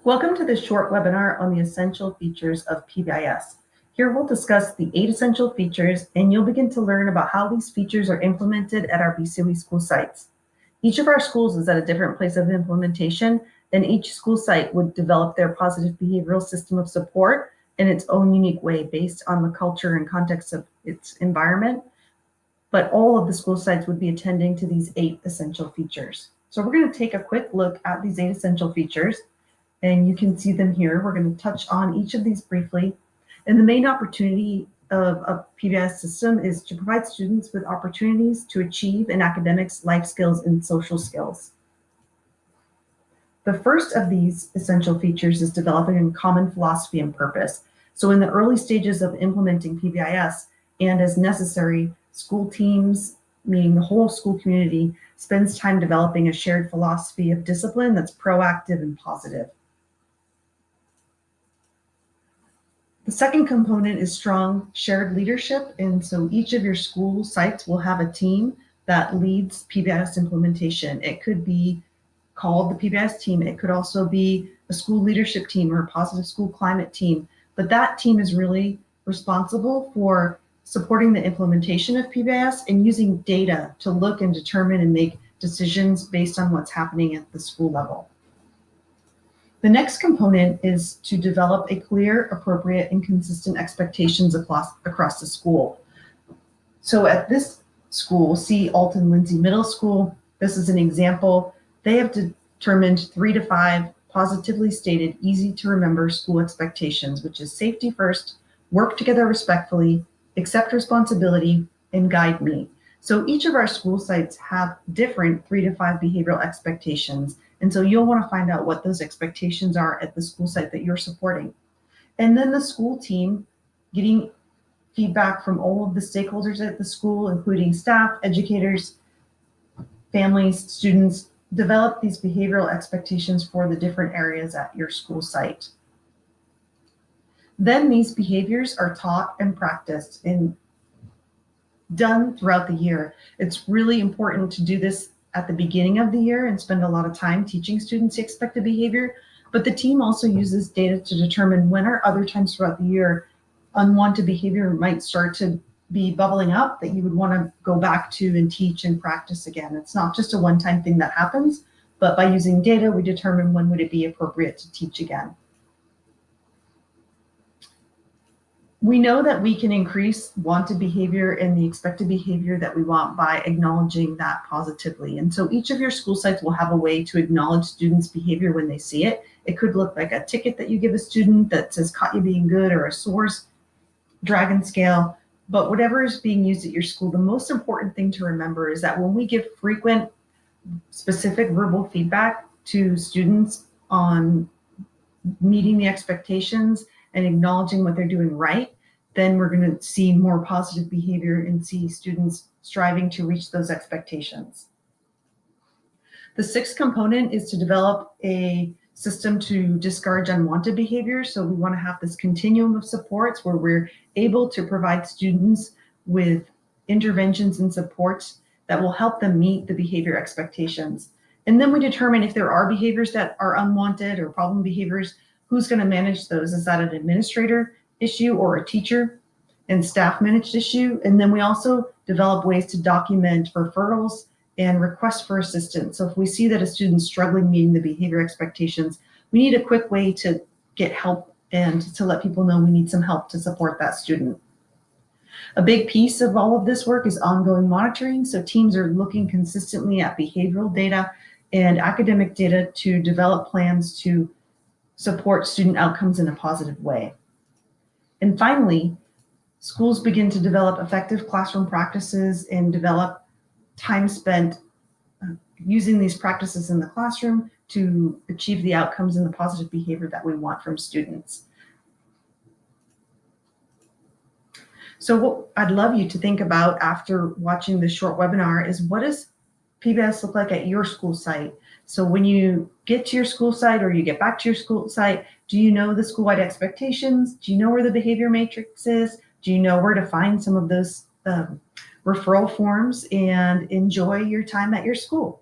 Welcome to this short webinar on the essential features of PBIS. Here we'll discuss the 8 essential features, and you'll begin to learn about how these features are implemented at our BCOE school sites. Each of our schools is at a different place of implementation, and each school site would develop their positive behavioral system of support in its own unique way based on the culture and context of its environment. But all of the school sites would be attending to these 8 essential features. So we're going to take a quick look at these 8 essential features. And you can see them here. We're going to touch on each of these briefly. And the main opportunity of a PBIS system is to provide students with opportunities to achieve in academics, life skills, and social skills. The first of these essential features is developing a common philosophy and purpose. So in the early stages of implementing PBIS, and as necessary, school teams, meaning the whole school community, spends time developing a shared philosophy of discipline that's proactive and positive. The second component is strong shared leadership, and so each of your school sites will have a team that leads PBIS implementation. It could be called the PBIS team. It could also be a school leadership team or a positive school climate team, but that team is really responsible for supporting the implementation of PBIS and using data to look and determine and make decisions based on what's happening at the school level. The next component is to develop a clear, appropriate, and consistent expectations across the school. So at this school, see Alton Lindsay Middle School, this is an example. They have determined 3 to 5 positively stated, easy to remember school expectations, which is safety first, work together respectfully, accept responsibility, and guide me. So each of our school sites have different 3 to 5 behavioral expectations. And so you'll want to find out what those expectations are at the school site that you're supporting. And then the school team getting feedback from all of the stakeholders at the school, including staff, educators, families, students, develop these behavioral expectations for the different areas at your school site. Then these behaviors are taught and practiced and done throughout the year. It's really important to do this at the beginning of the year and spend a lot of time teaching students the expected behavior, but the team also uses data to determine when are other times throughout the year unwanted behavior might start to be bubbling up that you would want to go back to and teach and practice again. It's not just a one-time thing that happens, but by using data, we determine when would it be appropriate to teach again. We know that we can increase wanted behavior and the expected behavior that we want by acknowledging that positively. And so each of your school sites will have a way to acknowledge students' behavior when they see it. It could look like a ticket that you give a student that says caught you being good, or a SOARS dragon scale, but whatever is being used at your school, the most important thing to remember is that when we give frequent, specific verbal feedback to students on meeting the expectations and acknowledging what they're doing right, then we're going to see more positive behavior and see students striving to reach those expectations. The sixth component is to develop a system to discourage unwanted behavior. So we want to have this continuum of supports where we're able to provide students with interventions and supports that will help them meet the behavior expectations. And then we determine if there are behaviors that are unwanted or problem behaviors, who's going to manage those? Is that an administrator issue or a teacher and staff managed issue? And then we also develop ways to document referrals and requests for assistance. So if we see that a student's struggling meeting the behavior expectations, we need a quick way to get help and to let people know we need some help to support that student. A big piece of all of this work is ongoing monitoring. So teams are looking consistently at behavioral data and academic data to develop plans to support student outcomes in a positive way. And finally, schools begin to develop effective classroom practices and develop time spent using these practices in the classroom to achieve the outcomes and the positive behavior that we want from students. So what I'd love you to think about after watching this short webinar is, what does PBIS look like at your school site? So when you get to your school site or you get back to your school site, do you know the school-wide expectations? Do you know where the behavior matrix is? Do you know where to find some of those referral forms and enjoy your time at your school?